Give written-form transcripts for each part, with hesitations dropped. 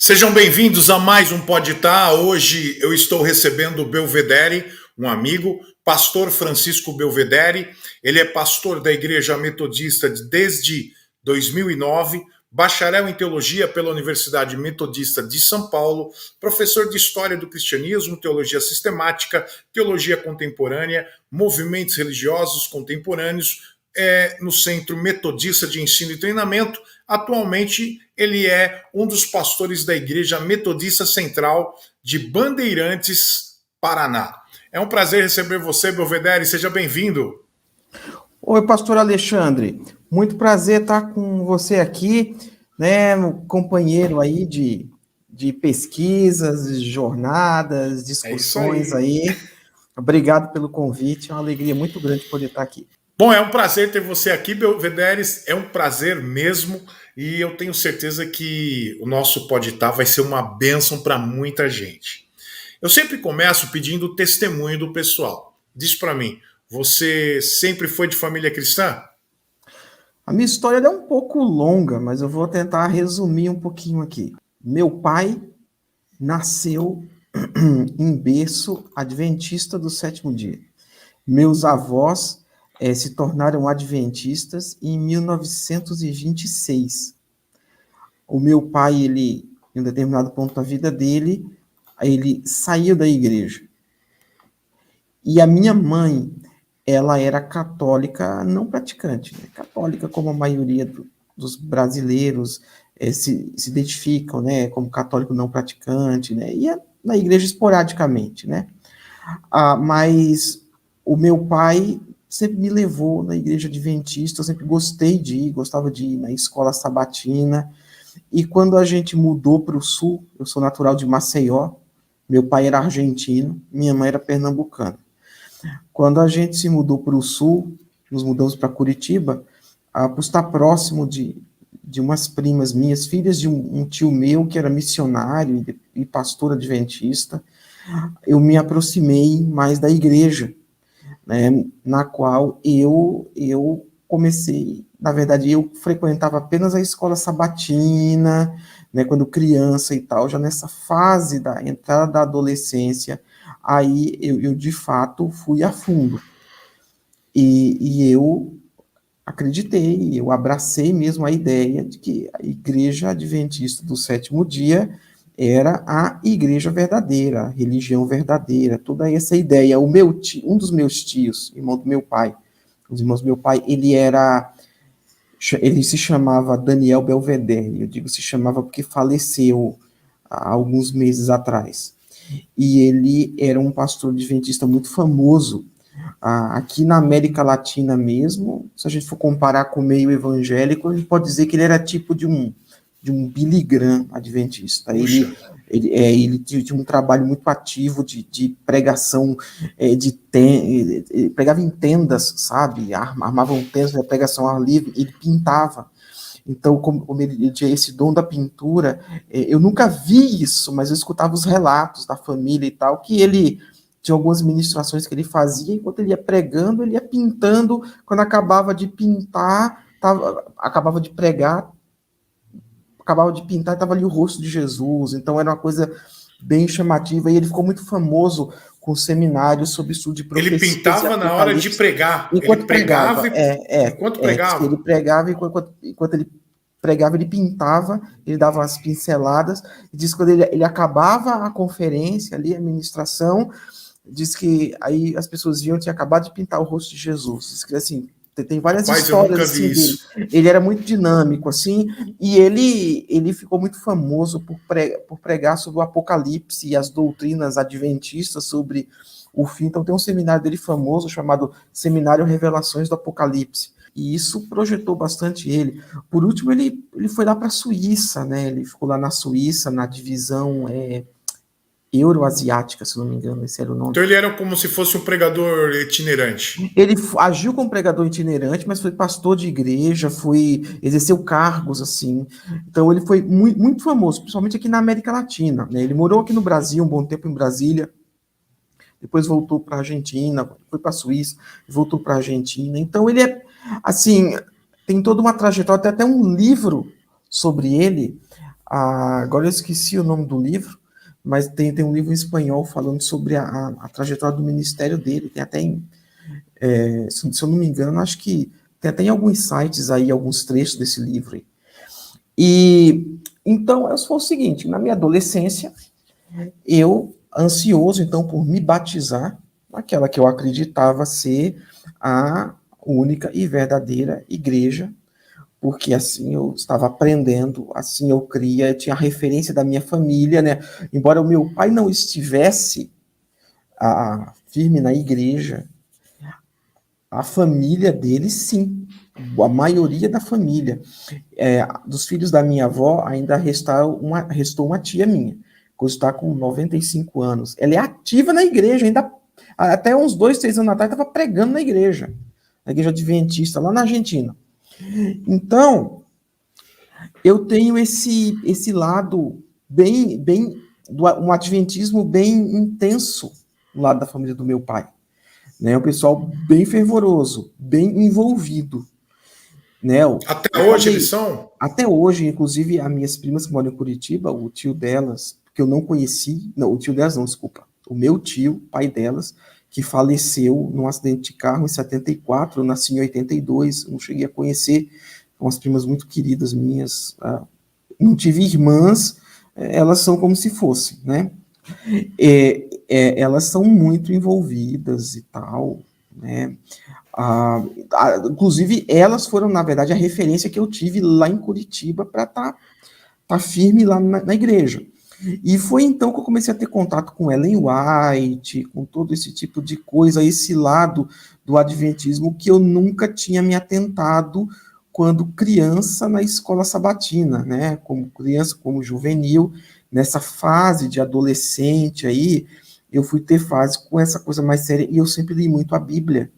Sejam bem-vindos a mais um Pode Tá. Hoje eu estou recebendo o Belvedere, um amigo, pastor Francisco Belvedere. Ele é pastor da Igreja Metodista desde 2009, bacharel em teologia pela Universidade Metodista de São Paulo, professor de História do Cristianismo, Teologia Sistemática, Teologia Contemporânea, Movimentos Religiosos Contemporâneos, no Centro Metodista de Ensino e Treinamento. Atualmente, ele é um dos pastores da Igreja Metodista Central de Bandeirantes, Paraná. É um prazer receber você, Belvedere. Seja bem-vindo. Oi, pastor Alexandre. Muito prazer estar com você aqui, né, companheiro aí de pesquisas, jornadas, discussões aí. Obrigado pelo convite, é uma alegria muito grande poder estar aqui. Bom, é um prazer ter você aqui, Belvedere, é um prazer mesmo, e eu tenho certeza que o nosso Pode Tá vai ser uma bênção para muita gente. Eu sempre começo pedindo o testemunho do pessoal. Diz para mim, você sempre foi de família cristã? A minha história é um pouco longa, mas eu vou tentar resumir um pouquinho aqui. Meu pai nasceu em berço adventista do sétimo dia. Meus avós se tornaram adventistas em 1926. O meu pai, em um determinado ponto da vida dele, ele saiu da igreja. E a minha mãe, ela era católica não praticante, né? Católica como a maioria dos brasileiros se identificam, né? Como católico não praticante, né? Ia na igreja esporadicamente, né? Mas o meu pai sempre me levou na igreja adventista, eu sempre gostava de ir na escola sabatina. E quando a gente mudou para o sul, eu sou natural de Maceió, meu pai era argentino, minha mãe era pernambucana. Quando a gente se mudou para o sul, nos mudamos para Curitiba, por estar próximo de umas primas minhas, filhas de um tio meu que era missionário e pastor adventista, eu me aproximei mais da igreja, né, na qual eu comecei, na verdade, eu frequentava apenas a escola sabatina, né, quando criança e tal, já nessa fase da entrada da adolescência, aí eu de fato fui a fundo. E eu acreditei, eu abracei mesmo a ideia de que a Igreja Adventista do Sétimo Dia era a igreja verdadeira, a religião verdadeira, toda essa ideia. Um dos meus tios, irmão do meu pai, os irmãos do meu pai, ele se chamava Daniel Belvedere. Eu digo se chamava porque faleceu há alguns meses atrás. E ele era um pastor adventista muito famoso aqui na América Latina mesmo. Se a gente for comparar com o meio evangélico, a gente pode dizer que ele era tipo de um Billy Graham adventista. Ele tinha um trabalho muito ativo de pregação, ele pregava em tendas, sabe? Armavam tendas de pregação ao ar livre, ele pintava. Então, como ele tinha esse dom da pintura, eu nunca vi isso, mas eu escutava os relatos da família e tal, que ele tinha algumas ministrações que ele fazia, enquanto ele ia pregando, ele ia pintando, quando acabava de pintar, acabava de pregar, acabava de pintar, estava ali o rosto de Jesus, então era uma coisa bem chamativa, e ele ficou muito famoso com seminários sobre estudo de profecias. Ele pintava na hora de pregar. Enquanto ele pregava. Enquanto pregava. Ele pregava, enquanto ele pregava, ele pintava, ele dava umas pinceladas, e diz que quando ele acabava a conferência ali, a ministração, diz que aí as pessoas viam que tinha acabado de pintar o rosto de Jesus. Diz que assim, tem várias histórias assim dele. Ele era muito dinâmico, assim, e ele ficou muito famoso por pregar sobre o Apocalipse e as doutrinas adventistas sobre o fim. Então tem um seminário dele famoso chamado Seminário Revelações do Apocalipse. E isso projetou bastante ele. Por último, ele foi lá para a Suíça, né? Ele ficou lá na Suíça, na divisão euroasiática, se não me engano, esse era o nome. Então ele era como se fosse um pregador itinerante. Ele agiu como pregador itinerante, mas foi pastor de igreja, exerceu cargos, assim. Então ele foi muito, muito famoso, principalmente aqui na América Latina, né? Ele morou aqui no Brasil, um bom tempo em Brasília, depois voltou para a Argentina, foi para a Suíça, voltou para a Argentina. Então ele assim, tem toda uma trajetória, tem até um livro sobre ele, Agora eu esqueci o nome do livro, mas tem um livro em espanhol falando sobre a trajetória do ministério dele. Tem até, se eu não me engano, acho que tem até em alguns sites aí, alguns trechos desse livro aí. E então, foi o seguinte, na minha adolescência, eu, ansioso, então, por me batizar, naquela que eu acreditava ser a única e verdadeira igreja, porque assim eu estava aprendendo, assim eu cria, eu tinha a referência da minha família, né? Embora o meu pai não estivesse firme na igreja, a família dele, sim, a maioria da família. Dos filhos da minha avó, ainda restou uma tia minha, que está com 95 anos. Ela é ativa na igreja, ainda até uns 2, 3 anos atrás, estava pregando na igreja adventista, lá na Argentina. Então, eu tenho esse lado um adventismo bem intenso do lado da família do meu pai. Né? Um pessoal bem fervoroso, bem envolvido. Né? Até hoje eles são? Até hoje, inclusive, as minhas primas que moram em Curitiba, o tio delas, que eu não conheci, não, o tio delas não, desculpa, o meu tio, pai delas, que faleceu num acidente de carro em 74, eu nasci em 82, não cheguei a conhecer, umas primas muito queridas minhas, não tive irmãs, elas são como se fossem, né? Elas são muito envolvidas e tal, né? Inclusive, elas foram, na verdade, a referência que eu tive lá em Curitiba para tá firme lá na igreja. E foi então que eu comecei a ter contato com Ellen White, com todo esse tipo de coisa, esse lado do adventismo que eu nunca tinha me atentado quando criança na escola sabatina, né? Como criança, como juvenil, nessa fase de adolescente aí, eu fui ter fase com essa coisa mais séria e eu sempre li muito a Bíblia.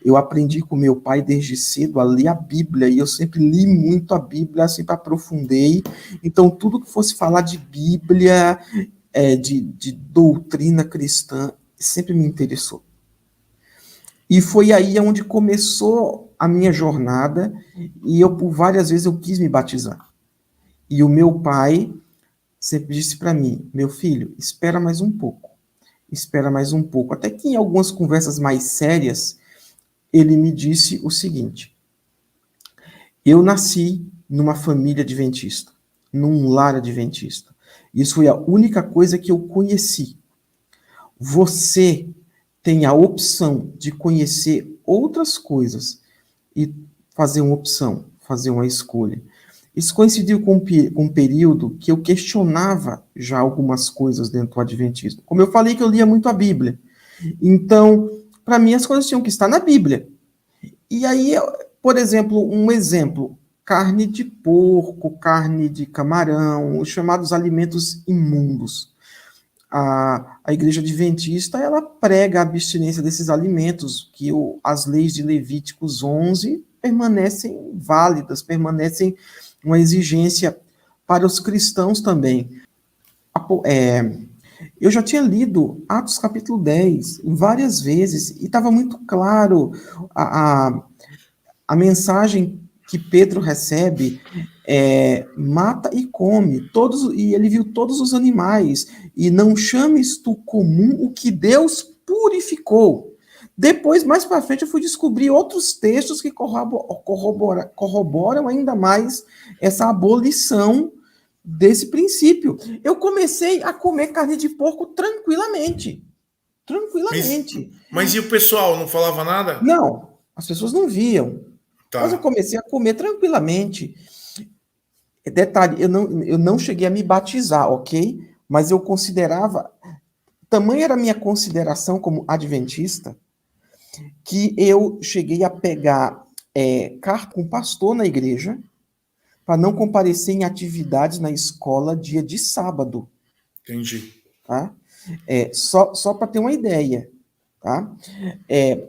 Eu aprendi com meu pai desde cedo a ler a Bíblia, e eu sempre li muito a Bíblia, sempre aprofundei. Então, tudo que fosse falar de Bíblia, de doutrina cristã, sempre me interessou. E foi aí onde começou a minha jornada, e eu, por várias vezes, eu quis me batizar. E o meu pai sempre disse para mim, meu filho, espera mais um pouco. Espera mais um pouco. Até que em algumas conversas mais sérias, ele me disse o seguinte: eu nasci numa família adventista, num lar adventista. Isso foi a única coisa que eu conheci. Você tem a opção de conhecer outras coisas e fazer uma opção, fazer uma escolha. Isso coincidiu com um período que eu questionava já algumas coisas dentro do adventismo. Como eu falei que eu lia muito a Bíblia. Então, para mim, as coisas tinham que estar na Bíblia. E aí, por exemplo, carne de porco, carne de camarão, os chamados alimentos imundos. A igreja adventista, ela prega a abstinência desses alimentos, que as leis de Levíticos 11 permanecem válidas, permanecem uma exigência para os cristãos também. Eu já tinha lido Atos capítulo 10 várias vezes, e estava muito claro a mensagem que Pedro recebe mata e come, e ele viu todos os animais, e não chames tu comum o que Deus purificou. Depois, mais para frente, eu fui descobrir outros textos que corroboram ainda mais essa abolição desse princípio. Eu comecei a comer carne de porco tranquilamente. Tranquilamente. Mas e o pessoal não falava nada? Não, as pessoas não viam. Tá. Mas eu comecei a comer tranquilamente. Detalhe, eu não cheguei a me batizar, ok? Mas eu considerava, tamanha era a minha consideração como adventista, que eu cheguei a pegar carta com pastor na igreja, para não comparecer em atividades na escola dia de sábado. Entendi. Tá? Só para ter uma ideia. Tá?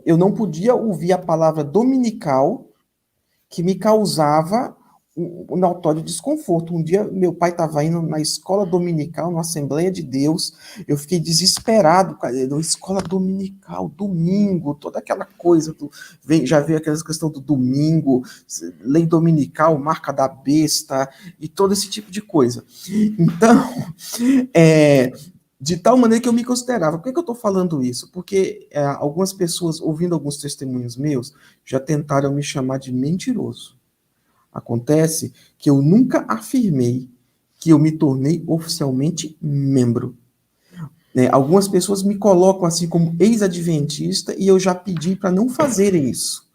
Eu não podia ouvir a palavra dominical, que me causava um notório desconforto. Um dia, meu pai estava indo na escola dominical, na Assembleia de Deus, eu fiquei desesperado, cara, na escola dominical, domingo, toda aquela coisa, já veio aquela questão do domingo, lei dominical, marca da besta, e todo esse tipo de coisa. Então, de tal maneira que eu me considerava. Por que eu estou falando isso? Porque algumas pessoas, ouvindo alguns testemunhos meus, já tentaram me chamar de mentiroso. Acontece que eu nunca afirmei que eu me tornei oficialmente membro. Algumas pessoas me colocam assim como ex-adventista e eu já pedi para não fazerem isso.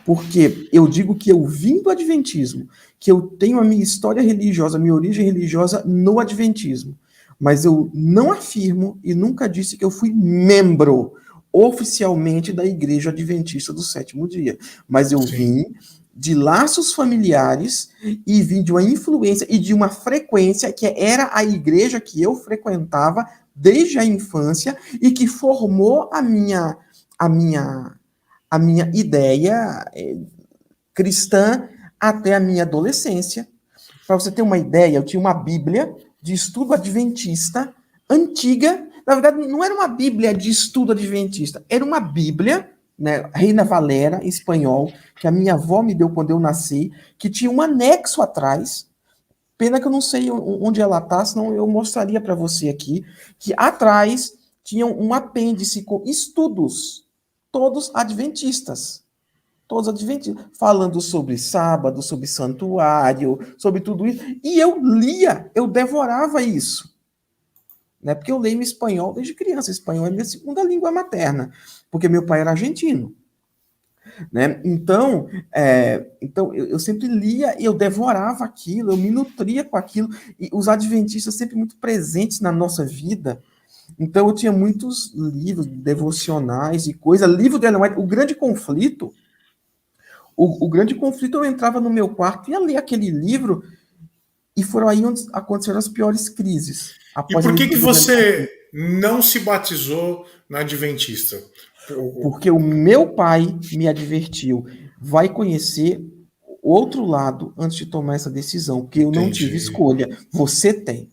Porque eu digo que eu vim do adventismo, que eu tenho a minha história religiosa, a minha origem religiosa no adventismo. Mas eu não afirmo e nunca disse que eu fui membro oficialmente da Igreja Adventista do Sétimo Dia. Mas eu vim de laços familiares e vim de uma influência e de uma frequência que era a igreja que eu frequentava desde a infância e que formou a minha ideia cristã até a minha adolescência. Para você ter uma ideia, eu tinha uma Bíblia de estudo adventista antiga. Na verdade, não era uma Bíblia de estudo adventista, era uma Bíblia, né, Reina Valera, em espanhol, que a minha avó me deu quando eu nasci, que tinha um anexo atrás. Pena que eu não sei onde ela está, senão eu mostraria para você aqui, que atrás tinha um apêndice com estudos, todos adventistas. Todos adventistas, falando sobre sábado, sobre santuário, sobre tudo isso. E eu lia, eu devorava isso. Né? Porque eu leio em espanhol desde criança. Espanhol é minha segunda língua materna, porque meu pai era argentino. Né? Então eu sempre lia e eu devorava aquilo, eu me nutria com aquilo. E os adventistas sempre muito presentes na nossa vida. Então eu tinha muitos livros devocionais e coisa. Livro de Ellen White, O Grande Conflito. O Grande Conflito, eu entrava no meu quarto e ia ler aquele livro, e foram aí onde aconteceram as piores crises. E por que você não se batizou na Adventista? Porque o meu pai me advertiu, vai conhecer o outro lado antes de tomar essa decisão, porque eu não tive escolha, você tem.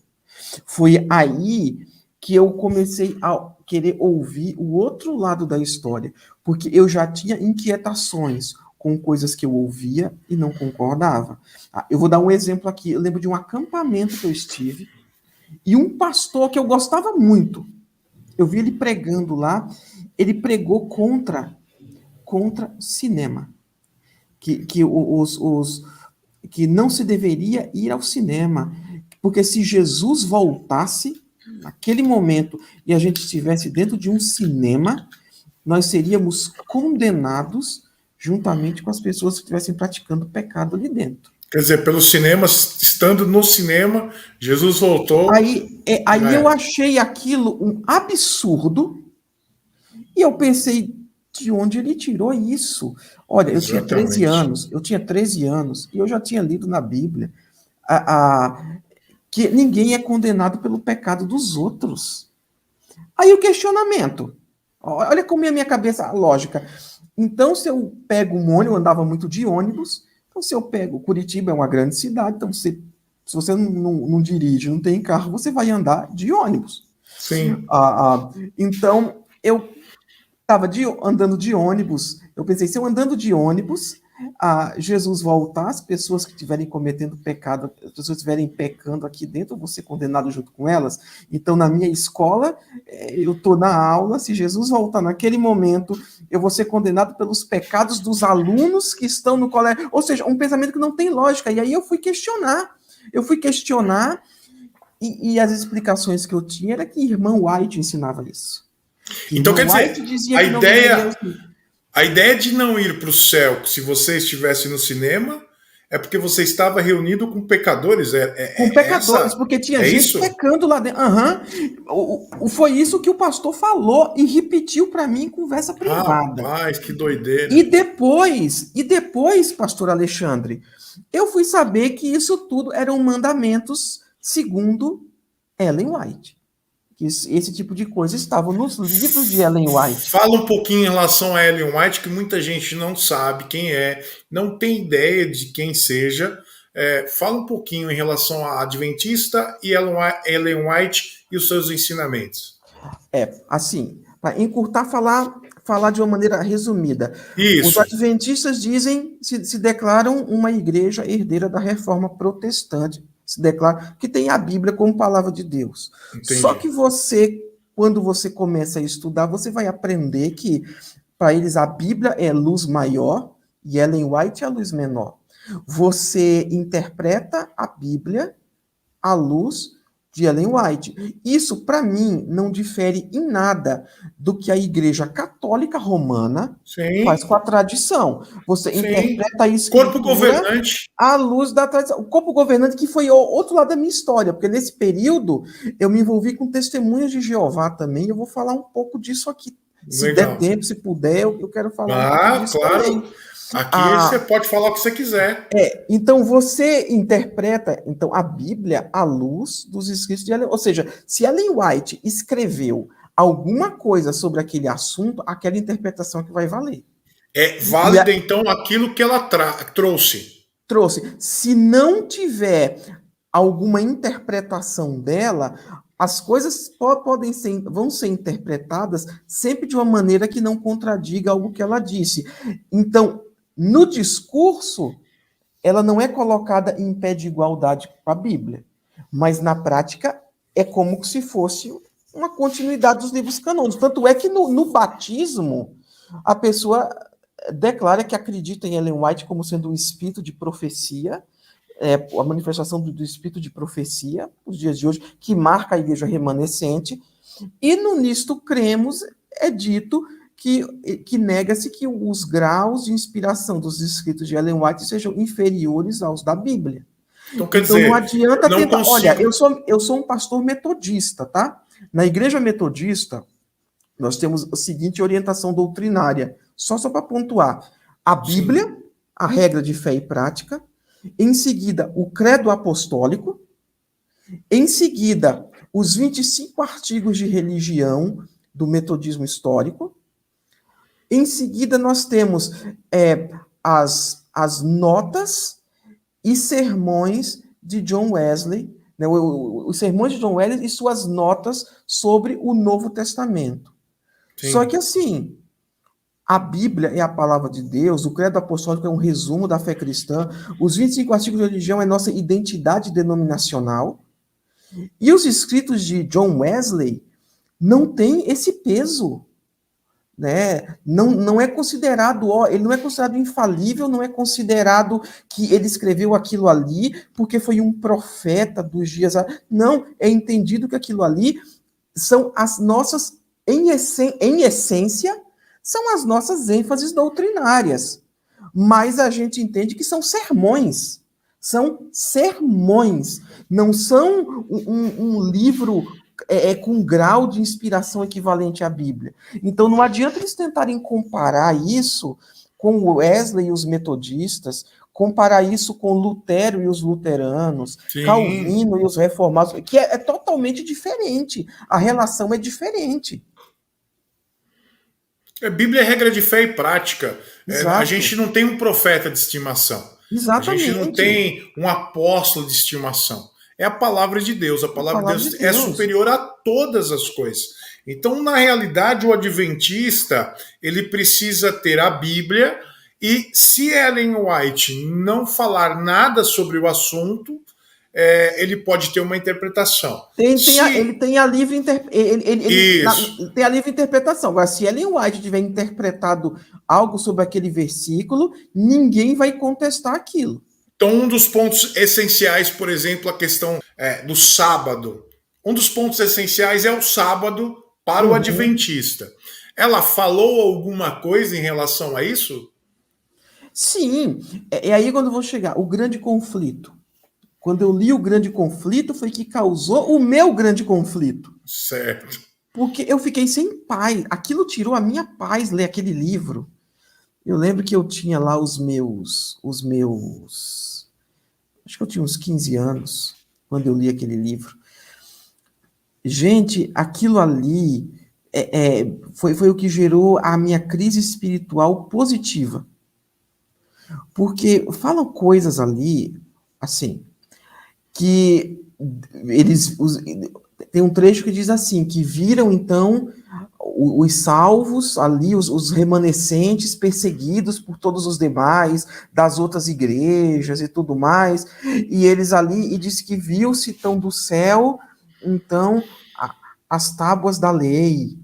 Foi aí que eu comecei a querer ouvir o outro lado da história, porque eu já tinha inquietações com coisas que eu ouvia e não concordava. Eu vou dar um exemplo aqui. Eu lembro de um acampamento que eu estive e um pastor que eu gostava muito. Eu vi ele pregando lá. Ele pregou contra cinema. Que não se deveria ir ao cinema. Porque se Jesus voltasse naquele momento e a gente estivesse dentro de um cinema, nós seríamos condenados juntamente com as pessoas que estivessem praticando pecado ali dentro. Quer dizer, pelo cinema, estando no cinema, Jesus voltou. Aí eu achei aquilo um absurdo e eu pensei, de onde ele tirou isso? Olha, eu tinha 13 anos e eu já tinha lido na Bíblia que ninguém é condenado pelo pecado dos outros. Aí o questionamento, olha como é a minha cabeça lógica. Então, se eu pego um ônibus, eu andava muito de ônibus, então se eu pego, Curitiba é uma grande cidade, então se você não dirige, não tem carro, você vai andar de ônibus. Sim. Então, eu estava andando de ônibus, eu pensei, se eu andando de ônibus, Jesus voltar, as pessoas que estiverem cometendo pecado, as pessoas que estiverem pecando aqui dentro, eu vou ser condenado junto com elas. Então, na minha escola, eu estou na aula, se Jesus voltar naquele momento, eu vou ser condenado pelos pecados dos alunos que estão no colégio. Ou seja, um pensamento que não tem lógica. E aí eu fui questionar. E as explicações que eu tinha era que irmão White ensinava isso. Então, quer dizer, a ideia de não ir para o céu, se você estivesse no cinema, é porque você estava reunido com pecadores. Com pecadores, porque tinha gente pecando lá dentro. Foi isso que o pastor falou e repetiu para mim em conversa privada. Rapaz, que doideira. E depois, pastor Alexandre, eu fui saber que isso tudo eram mandamentos segundo Ellen White. Que esse tipo de coisa estava nos livros de Ellen White. Fala um pouquinho em relação a Ellen White, que muita gente não sabe quem é, não tem ideia de quem seja. Fala um pouquinho em relação a Adventista e Ellen White e os seus ensinamentos. Assim, para encurtar, falar de uma maneira resumida. Os Isso, adventistas se declaram uma igreja herdeira da reforma protestante, se declara que tem a Bíblia como palavra de Deus. Só entendi. que quando você começa a estudar, você vai aprender que, para eles, a Bíblia é luz maior e Ellen White é a luz menor. Você interpreta a Bíblia à luz de Ellen White. Isso, para mim, não difere em nada do que a Igreja Católica Romana faz com Sim, a tradição. Você sim. interpreta a Corpo Escritura governante. à luz da tradição. O corpo governante, que foi o outro lado da minha história, porque nesse período eu me envolvi com testemunhas de Jeová também. Eu vou falar um pouco disso aqui. Se der Legal. tempo, se puder, eu quero falar um pouco Ah, disso claro. também. Aqui você A, pode falar o que você quiser. então você interpreta a Bíblia à luz dos escritos de Ellen, ou seja, se Ellen White escreveu alguma coisa sobre aquele assunto, aquela interpretação que vai valer. É E válida, então, aquilo que ela trouxe. trouxe. Se não tiver alguma interpretação dela, as coisas vão ser interpretadas sempre de uma maneira que não contradiga algo que ela disse. Então, no discurso, ela não é colocada em pé de igualdade com a Bíblia, mas na prática é como se fosse uma continuidade dos livros canônicos. Tanto é que no batismo a pessoa declara que acredita em Ellen White como sendo um espírito de profecia, a manifestação do espírito de profecia, nos dias de hoje, que marca a igreja remanescente, e no Nisto Cremos é dito que nega-se que os graus de inspiração dos escritos de Ellen White sejam inferiores aos da Bíblia. Então, quer Então não dizer, adianta não tentar. Olha, consigo. eu sou um pastor metodista, tá? Na igreja metodista, nós temos a seguinte orientação doutrinária, só para pontuar: a Sim, Bíblia, a regra de fé e prática, em seguida, o credo apostólico, em seguida, os 25 artigos de religião do metodismo histórico. Em seguida, nós temos as notas e sermões de John Wesley, né, os sermões de John Wesley e suas notas sobre o Novo Testamento. Só que, sim. assim, a Bíblia é a palavra de Deus, o credo apostólico é um resumo da fé cristã, os 25 artigos de religião é nossa identidade denominacional, e os escritos de John Wesley não têm esse peso, né? Não é considerado, ele não é considerado infalível, não é considerado que ele escreveu aquilo ali porque foi um profeta dos dias. Não, é entendido que aquilo ali são as nossas, em essência, são as nossas ênfases doutrinárias. Mas a gente entende que são sermões. São sermões. Não são um livro com grau de inspiração equivalente à Bíblia. Então não adianta eles tentarem comparar isso com Wesley e os metodistas, comparar isso com Lutero e os luteranos, Sim. Calvino e os reformados, que é totalmente diferente. A relação é diferente. Bíblia é regra de fé e prática. A Exato. gente não tem um profeta de estimação. A gente não Exatamente. tem um apóstolo de estimação. É a palavra de Deus. A A palavra de palavra de Deus é Deus. superior a todas as coisas. Então, na realidade, o adventista ele precisa ter a Bíblia e se Ellen White não falar nada sobre o assunto, ele pode ter uma interpretação. Ele Se tem a livre isso. tem a livre interpretação. Agora, se Ellen White tiver interpretado algo sobre aquele versículo, ninguém vai contestar aquilo. Então, um dos pontos essenciais, por exemplo, a questão do sábado. Um dos pontos essenciais é o sábado para o Uhum. adventista. Ela falou alguma coisa em relação a isso? Sim, é aí quando eu vou chegar. O grande conflito. Quando eu li o grande conflito, foi que causou o meu grande conflito. Certo. Porque eu fiquei sem paz. Aquilo tirou a minha paz ler aquele livro. Eu lembro que eu tinha lá acho que eu tinha uns 15 anos quando eu li aquele livro. Gente, aquilo ali foi o que gerou a minha crise espiritual positiva. Porque falam coisas ali, assim, que tem um trecho que diz assim, que viram então os salvos ali, os remanescentes perseguidos por todos os demais, das outras igrejas e tudo mais, e eles ali, e disse que viu-se então do céu, então, as tábuas da lei,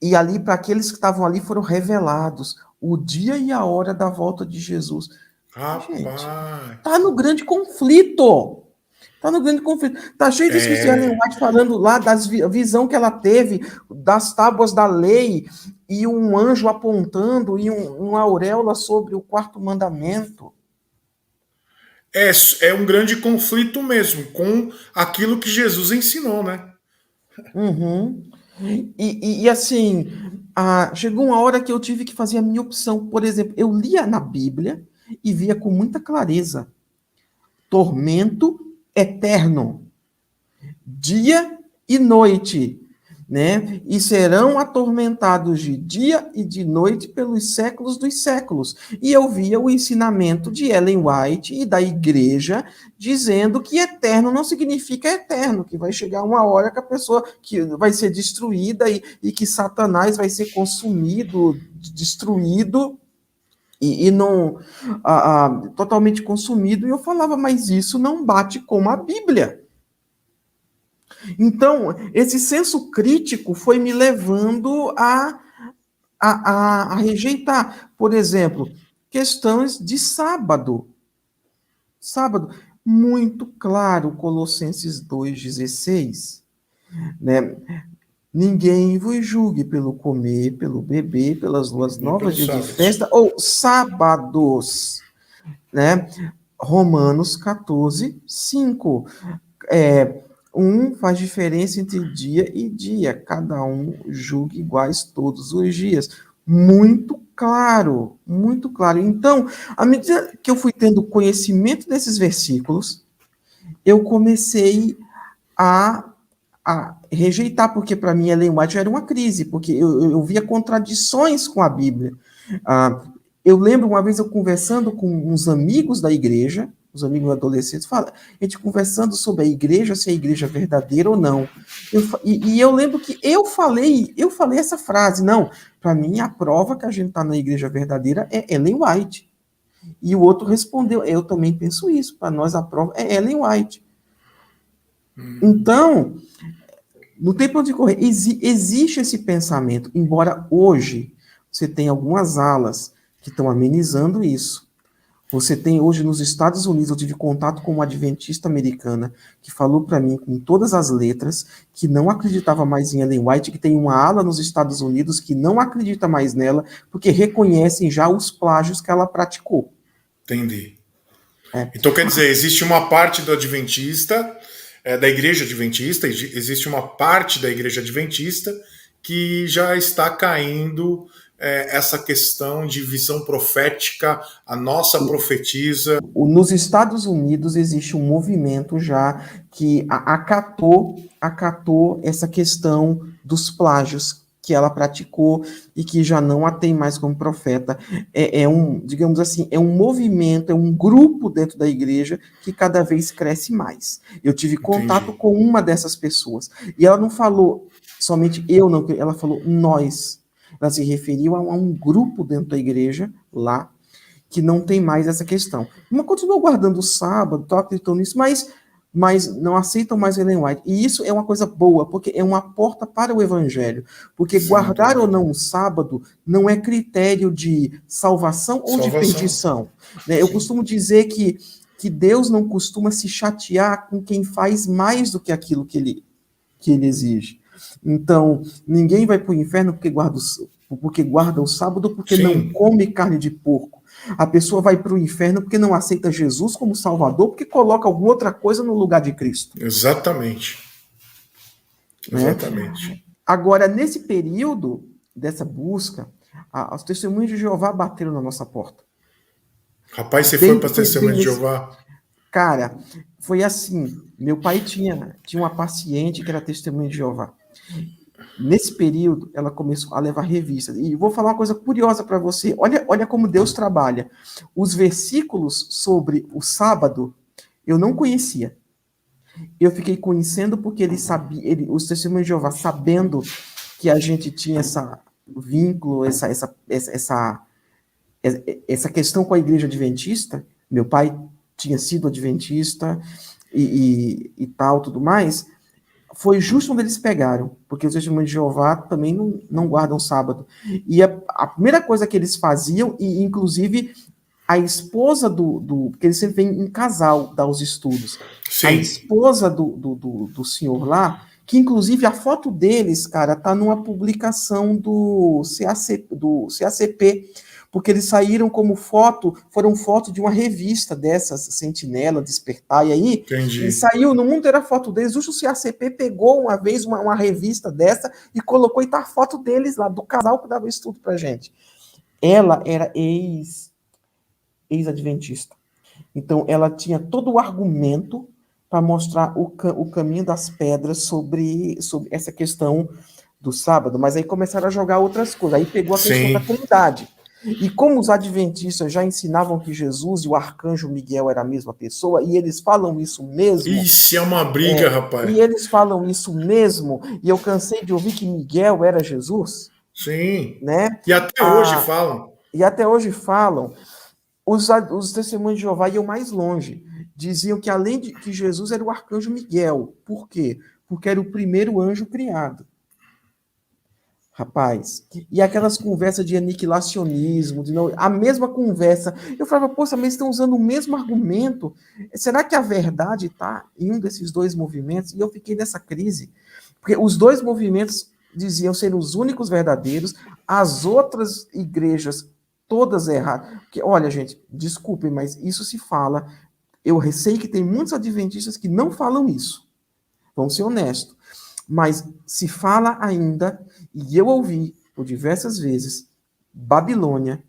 e ali, para aqueles que estavam ali, foram revelados o dia e a hora da volta de Jesus. Gente, Rapaz. tá no grande conflito. Tá no grande conflito. Tá cheio de escritos de Ellen White falando lá da visão que ela teve das tábuas da lei e um anjo apontando e uma auréola sobre o quarto mandamento. É um grande conflito mesmo com aquilo que Jesus ensinou, né? Uhum. E assim, chegou uma hora que eu tive que fazer a minha opção. Por exemplo, eu lia na Bíblia e via com muita clareza: tormento eterno, dia e noite, né? E serão atormentados de dia e de noite pelos séculos dos séculos. E eu via o ensinamento de Ellen White e da igreja dizendo que eterno não significa eterno, que vai chegar uma hora que a pessoa que vai ser destruída e que Satanás vai ser consumido, destruído e não totalmente consumido. E eu falava, mas isso não bate com a Bíblia. Então, esse senso crítico foi me levando a rejeitar, por exemplo, questões de sábado. Sábado, muito claro, Colossenses 2,16, né? Ninguém vos julgue pelo comer, pelo beber, pelas luas novas, dias de festa ou sábados, né? Romanos 14:5. Faz diferença entre dia e dia, cada um julgue iguais todos os dias. Muito claro, muito claro. Então, à medida que eu fui tendo conhecimento desses versículos, eu comecei a rejeitar, porque para mim Ellen White era uma crise, porque eu via contradições com a Bíblia. Eu lembro uma vez eu conversando com uns amigos da igreja, os amigos adolescentes, a gente conversando sobre a igreja, se é a igreja verdadeira ou não. Eu lembro que eu falei essa frase, não, para mim a prova que a gente está na igreja verdadeira é Ellen White. E o outro respondeu, eu também penso isso, para nós a prova é Ellen White. Então, não tem para onde correr. Existe esse pensamento, embora hoje você tenha algumas alas que estão amenizando isso. Você tem hoje nos Estados Unidos, eu tive contato com uma adventista americana que falou para mim com todas as letras que não acreditava mais em Ellen White, que tem uma ala nos Estados Unidos que não acredita mais nela, porque reconhecem já os plágios que ela praticou. Entendi. Então, quer dizer, existe uma parte do adventista, da igreja adventista, existe uma parte da igreja adventista que já está caindo essa questão de visão profética, a nossa profetiza. Nos Estados Unidos existe um movimento já que acatou essa questão dos plágios que ela praticou e que já não a tem mais como profeta. Digamos assim, é um movimento, é um grupo dentro da igreja que cada vez cresce mais. Eu tive contato com uma dessas pessoas e ela não falou somente eu, não, ela falou nós. Ela se referiu a um grupo dentro da igreja lá que não tem mais essa questão. Mas continuam guardando o sábado, acreditam nisso, mas não aceitam mais Ellen White. E isso é uma coisa boa, porque é uma porta para o evangelho. Porque guardar ou não o sábado não é critério de salvação ou de perdição. Né? Eu costumo dizer que Deus não costuma se chatear com quem faz mais do que aquilo que ele exige. Então, ninguém vai para o inferno porque guarda o sábado, porque não come carne de porco. A pessoa vai para o inferno porque não aceita Jesus como Salvador, porque coloca alguma outra coisa no lugar de Cristo. Exatamente. Exatamente. Agora, nesse período dessa busca, os testemunhos de Jeová bateram na nossa porta. Rapaz, você foi para as testemunhas de Jeová? Cara, foi assim. Meu pai tinha uma paciente que era testemunha de Jeová. Nesse período, ela começou a levar revistas. E vou falar uma coisa curiosa para você. Olha como Deus trabalha. Os versículos sobre o sábado, eu não conhecia. Eu fiquei conhecendo porque ele sabia, os testemunhos de Jeová, sabendo que a gente tinha essa vínculo, essa questão com a igreja adventista. Meu pai tinha sido adventista e tal, tudo mais. Foi justo onde eles pegaram, porque os testemunhos de Jeová também não guardam sábado. E a primeira coisa que eles faziam, e inclusive a esposa porque eles sempre vêm em casal dar os estudos. Sim. A esposa do senhor lá, que inclusive a foto deles, cara, tá numa publicação do CACP, porque eles saíram como foram foto de uma revista dessas, Sentinela, Despertar, e aí, Entendi. e saiu, no mundo era a foto deles, justo o CACP pegou uma vez uma revista dessa e colocou, e tá a foto deles lá, do casal que dava estudo pra gente. Ela era ex-adventista. Então, ela tinha todo o argumento para mostrar o caminho das pedras sobre essa questão do sábado, mas aí começaram a jogar outras coisas, aí pegou a questão da Trindade. E como os adventistas já ensinavam que Jesus e o arcanjo Miguel era a mesma pessoa, e eles falam isso mesmo... Isso é uma briga, rapaz. E eles falam isso mesmo, e eu cansei de ouvir que Miguel era Jesus. Sim. Né? E até hoje falam. E até hoje falam. Os testemunhos de Jeová iam mais longe. Diziam que além de que Jesus era o arcanjo Miguel. Por quê? Porque era o primeiro anjo criado. Rapaz, e aquelas conversas de aniquilacionismo, a mesma conversa. Eu falava, poxa, mas estão usando o mesmo argumento. Será que a verdade está em um desses dois movimentos? E eu fiquei nessa crise. Porque os dois movimentos diziam ser os únicos verdadeiros, as outras igrejas todas erradas. Porque, olha, gente, desculpem, mas isso se fala. Eu sei que tem muitos adventistas que não falam isso. Vamos ser honestos. Mas se fala ainda, e eu ouvi por diversas vezes, Babilônia,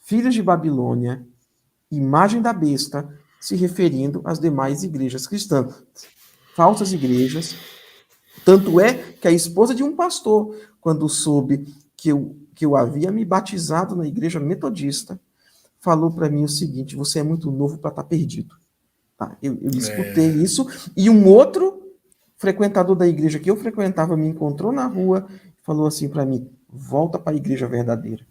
filhos de Babilônia, imagem da besta, se referindo às demais igrejas cristãs. Falsas igrejas. Tanto é que a esposa de um pastor, quando soube que eu havia me batizado na igreja metodista, falou para mim o seguinte: você é muito novo para estar perdido. Tá? Eu escutei isso, e um outro frequentador da igreja que eu frequentava me encontrou na rua e falou assim para mim: volta para a igreja verdadeira.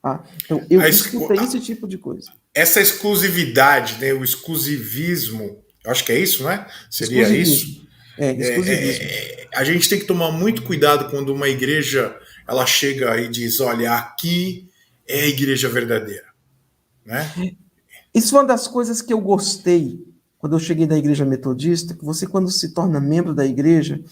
Tá? Então, eu escutei esse tipo de coisa. Essa exclusividade, né, o exclusivismo, eu acho que é isso, né? Seria isso? Exclusivismo. A gente tem que tomar muito cuidado quando uma igreja ela chega e diz: olha, aqui é a igreja verdadeira. Né? Isso é uma das coisas que eu gostei quando eu cheguei da igreja metodista, que você, quando se torna membro da igreja,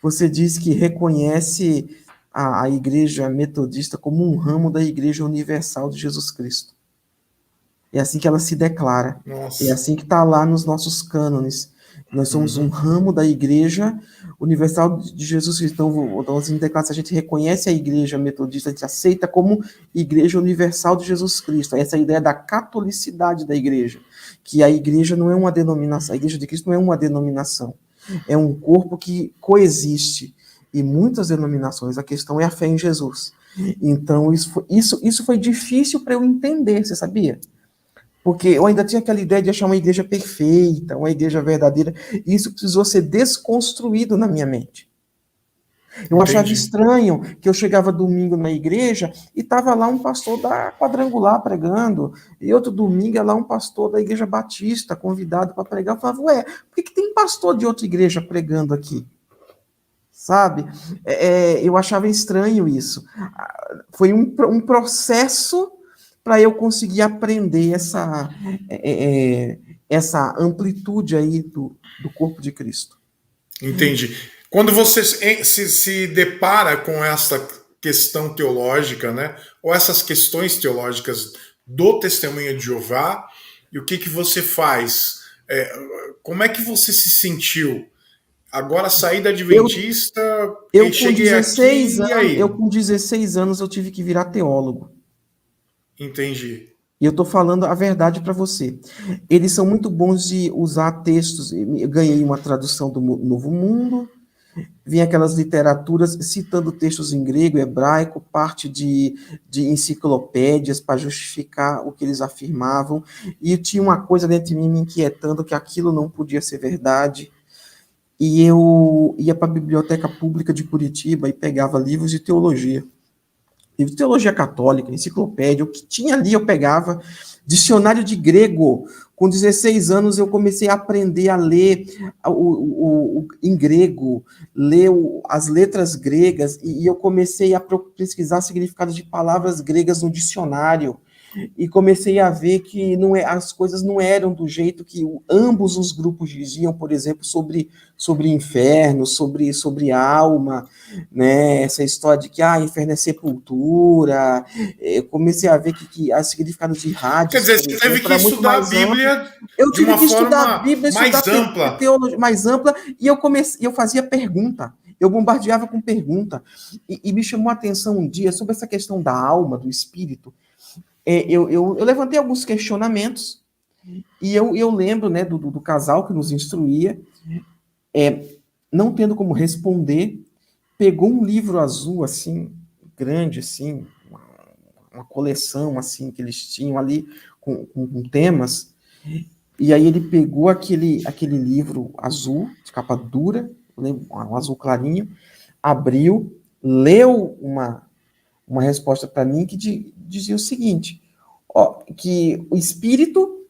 você diz que reconhece a igreja metodista como um ramo da igreja universal de Jesus Cristo. É assim que ela se declara. Nossa. É assim que está lá nos nossos cânones. Nós somos um ramo da igreja universal de Jesus Cristo. Então, se a gente reconhece a igreja metodista, a gente aceita como igreja universal de Jesus Cristo. Essa é a ideia da catolicidade da igreja. Que a igreja não é uma denominação, a igreja de Cristo não é uma denominação. É um corpo que coexiste. E muitas denominações, a questão é a fé em Jesus. Então, isso foi difícil para eu entender, você sabia? Porque eu ainda tinha aquela ideia de achar uma igreja perfeita, uma igreja verdadeira, e isso precisou ser desconstruído na minha mente. Eu achava estranho que eu chegava domingo na igreja e estava lá um pastor da Quadrangular pregando, e outro domingo é lá um pastor da Igreja Batista convidado para pregar. Eu falava, ué, por que tem pastor de outra igreja pregando aqui? Sabe? Eu achava estranho isso. Foi um processo para eu conseguir aprender essa amplitude aí do corpo de Cristo. Entendi. Quando você se depara com essa questão teológica, né, ou essas questões teológicas do Testemunha de Jeová, e o que você faz? Como é que você se sentiu? Agora saí da Adventista, eu cheguei aqui, e aí? Eu com 16 anos eu tive que virar teólogo. Entendi. E eu estou falando a verdade para você. Eles são muito bons de usar textos. Eu ganhei uma tradução do Novo Mundo, Vinha aquelas literaturas citando textos em grego, hebraico, parte de enciclopédias para justificar o que eles afirmavam, e tinha uma coisa dentro de mim me inquietando que aquilo não podia ser verdade, e eu ia para a Biblioteca Pública de Curitiba e pegava livros de teologia católica, enciclopédia, o que tinha ali eu pegava, dicionário de grego. Com 16 anos eu comecei a aprender a ler em grego, ler as letras gregas, e eu comecei a pesquisar significados de palavras gregas no dicionário. E comecei a ver que as coisas não eram do jeito que ambos os grupos diziam, por exemplo, sobre inferno, sobre alma, né? Essa história de que inferno é sepultura. Eu comecei a ver que a significado de Quer Hades, dizer, por você teve exemplo, que era muito estudar a mais amplo. Bíblia Eu de tive uma que estudar a forma Bíblia, estudar mais ampla. teologia mais ampla, e eu fazia pergunta. Eu bombardeava com pergunta. E me chamou a atenção um dia sobre essa questão da alma, do espírito. Eu levantei alguns questionamentos, e eu lembro, né, do casal que nos instruía, não tendo como responder, pegou um livro azul, assim, grande, assim, uma coleção, assim, que eles tinham ali, com temas, e aí ele pegou aquele livro azul, de capa dura, um azul clarinho, abriu, leu uma resposta para mim que dizia o seguinte, que o espírito,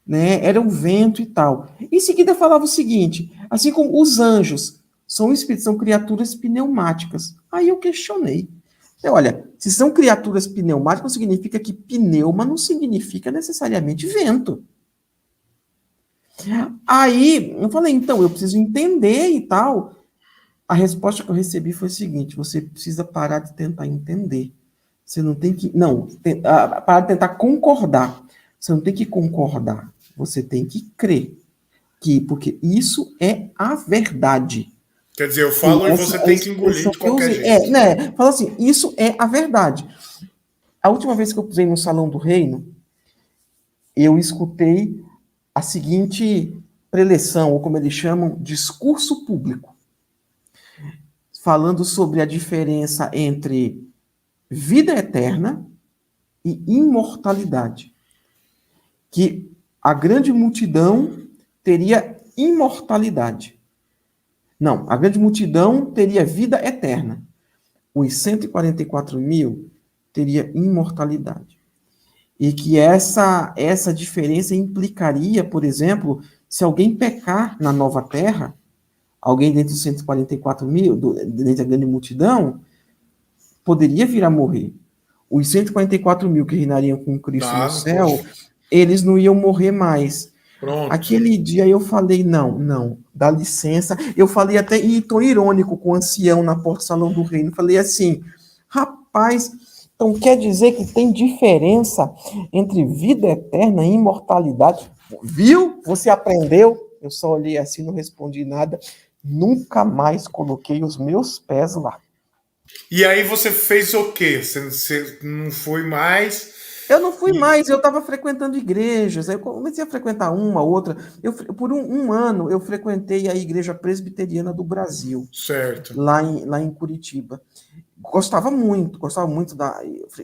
né, era um vento e tal. Em seguida falava o seguinte, assim como os anjos são espíritos, são criaturas pneumáticas. Aí eu questionei. Olha, se são criaturas pneumáticas, significa que pneuma não significa necessariamente vento. Aí eu falei, então, eu preciso entender e tal. A resposta que eu recebi foi a seguinte: você precisa parar de tentar entender. Você não tem que. Não, parar de tentar concordar. Você não tem que concordar. Você tem que crer. Porque isso é a verdade. Quer dizer, eu Foi falo e essa você a tem que engolir expressão de que eu qualquer usei. jeito. Né? Fala assim, isso é a verdade. A última vez que eu pusei no Salão do Reino, eu escutei a seguinte preleção, ou como eles chamam, discurso público, falando sobre a diferença entre vida eterna e imortalidade. Que a grande multidão teria imortalidade. Não, a grande multidão teria vida eterna. Os 144 mil teria imortalidade. E que essa diferença implicaria, por exemplo, se alguém pecar na nova terra, alguém dentro dos 144 mil, dentro da grande multidão, poderia vir a morrer. Os 144 mil que reinariam com Cristo no Não céu, pode. eles não iam morrer mais. Pronto. Aquele dia eu falei, não, dá licença. Eu falei até em tom irônico com o ancião na porta do Salão do Reino. Falei assim, rapaz, então quer dizer que tem diferença entre vida eterna e imortalidade? Viu? Você aprendeu? Eu só olhei assim, não respondi nada. Nunca mais coloquei os meus pés lá. E aí você fez o quê? Você não foi mais. Eu não fui mais, eu estava frequentando igrejas, aí eu comecei a frequentar uma, outra. Por um ano, eu frequentei a Igreja Presbiteriana do Brasil, Certo. lá em Curitiba. Gostava muito,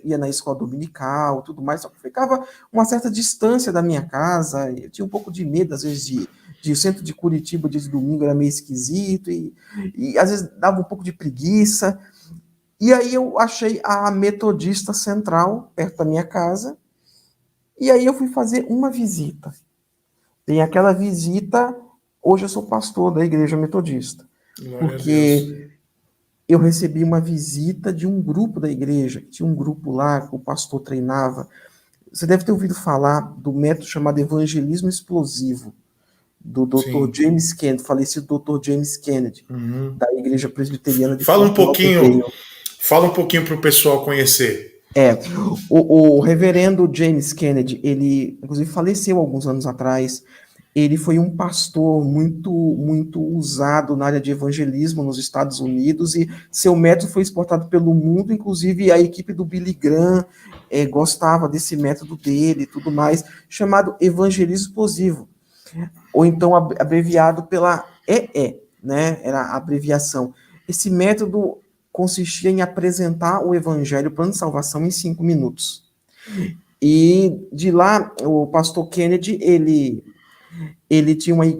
ia na escola dominical, tudo mais, só que ficava uma certa distância da minha casa, eu tinha um pouco de medo, às vezes, de o centro de Curitiba, dia de domingo, era meio esquisito, e às vezes dava um pouco de preguiça. E aí eu achei a Metodista Central, perto da minha casa, e aí eu fui fazer uma visita. Tem aquela visita, hoje eu sou pastor da Igreja Metodista, Glória a Deus. porque eu recebi uma visita de um grupo da igreja, tinha um grupo lá que o pastor treinava. Você deve ter ouvido falar do método chamado evangelismo explosivo, do Dr. Sim. James Kennedy, falecido Dr. James Kennedy, da Igreja Presbiteriana de Fala um Fort pouquinho, Lauderdale. fala um pouquinho para o pessoal conhecer. O reverendo James Kennedy, ele inclusive faleceu alguns anos atrás. Ele foi um pastor muito usado na área de evangelismo nos Estados Unidos e seu método foi exportado pelo mundo, inclusive a equipe do Billy Graham gostava desse método dele e tudo mais, chamado evangelismo explosivo, ou então abreviado pela EE, né? Era a abreviação. Esse método consistia em apresentar o evangelho, o plano de salvação, em 5 minutos. E de lá, o pastor Kennedy, ele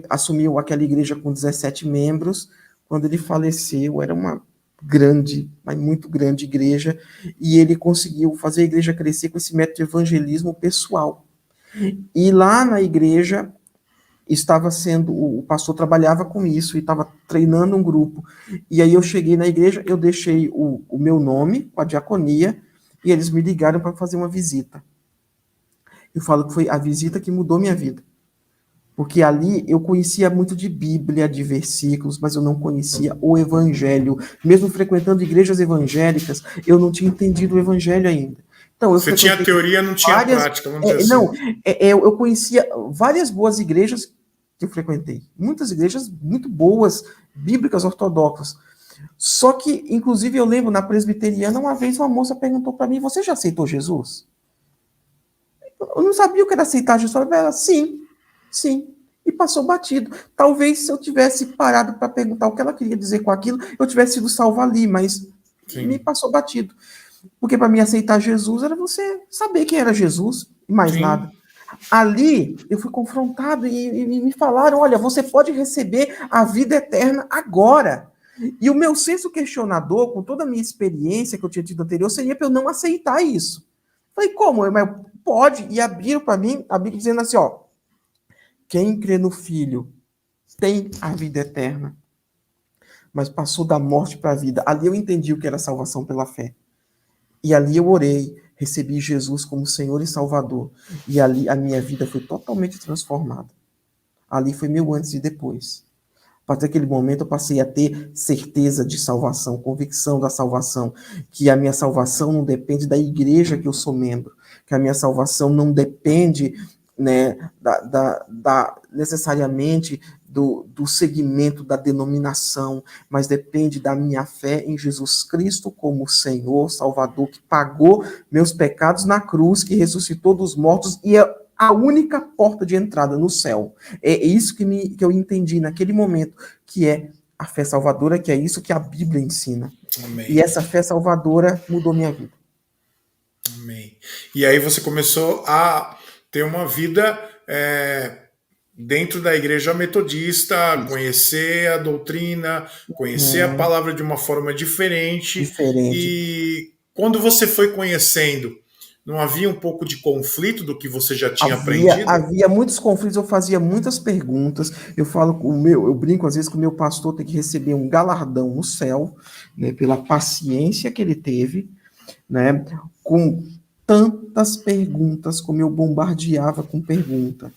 assumiu aquela igreja com 17 membros. Quando ele faleceu, era uma grande, mas muito grande igreja, e ele conseguiu fazer a igreja crescer com esse método de evangelismo pessoal. E lá na igreja, o pastor trabalhava com isso e estava treinando um grupo. E aí eu cheguei na igreja, eu deixei o meu nome com a diaconia, e eles me ligaram para fazer uma visita. Eu falo que foi a visita que mudou minha vida. Porque ali eu conhecia muito de Bíblia, de versículos, mas eu não conhecia o Evangelho. Mesmo frequentando igrejas evangélicas, eu não tinha entendido o Evangelho ainda. Então, Você tinha teoria, não tinha prática, vamos dizer assim. Não, eu conhecia várias boas igrejas que eu frequentei. Muitas igrejas muito boas, bíblicas, ortodoxas. Só que, inclusive, eu lembro, na presbiteriana, uma vez uma moça perguntou para mim, você já aceitou Jesus? Eu não sabia o que era aceitar Jesus. Eu falei, sim, e passou batido. Talvez se eu tivesse parado para perguntar o que ela queria dizer com aquilo, eu tivesse sido salvo ali, mas me passou batido. Porque para mim aceitar Jesus era você saber quem era Jesus e mais nada. Ali eu fui confrontado e me falaram, olha, você pode receber a vida eterna agora. E o meu senso questionador, com toda a minha experiência que eu tinha tido anterior, seria para eu não aceitar isso. Falei, como? Mas pode. E abriram para mim a Bíblia dizendo assim, ó, quem crê no Filho tem a vida eterna, mas passou da morte para a vida. Ali eu entendi o que era salvação pela fé. E ali eu orei, recebi Jesus como Senhor e Salvador. E ali a minha vida foi totalmente transformada. Ali foi meu antes e depois. A partir daquele momento eu passei a ter certeza de salvação, convicção da salvação, que a minha salvação não depende da igreja que eu sou membro, que a minha salvação não depende, né, necessariamente do segmento da denominação, mas depende da minha fé em Jesus Cristo como Senhor, Salvador, que pagou meus pecados na cruz, que ressuscitou dos mortos e é a única porta de entrada no céu. É isso que eu entendi naquele momento, que é a fé salvadora, que é isso que a Bíblia ensina. Amém. E essa fé salvadora mudou minha vida. Amém. E aí você começou a ter uma vida dentro da igreja metodista, conhecer a doutrina, conhecer a palavra de uma forma diferente. E quando você foi conhecendo, não havia um pouco de conflito do que você já tinha aprendido? Havia muitos conflitos, eu fazia muitas perguntas. Eu brinco às vezes que o meu pastor tem que receber um galardão no céu, né, pela paciência que ele teve, né, com tantas perguntas, como eu bombardeava com pergunta.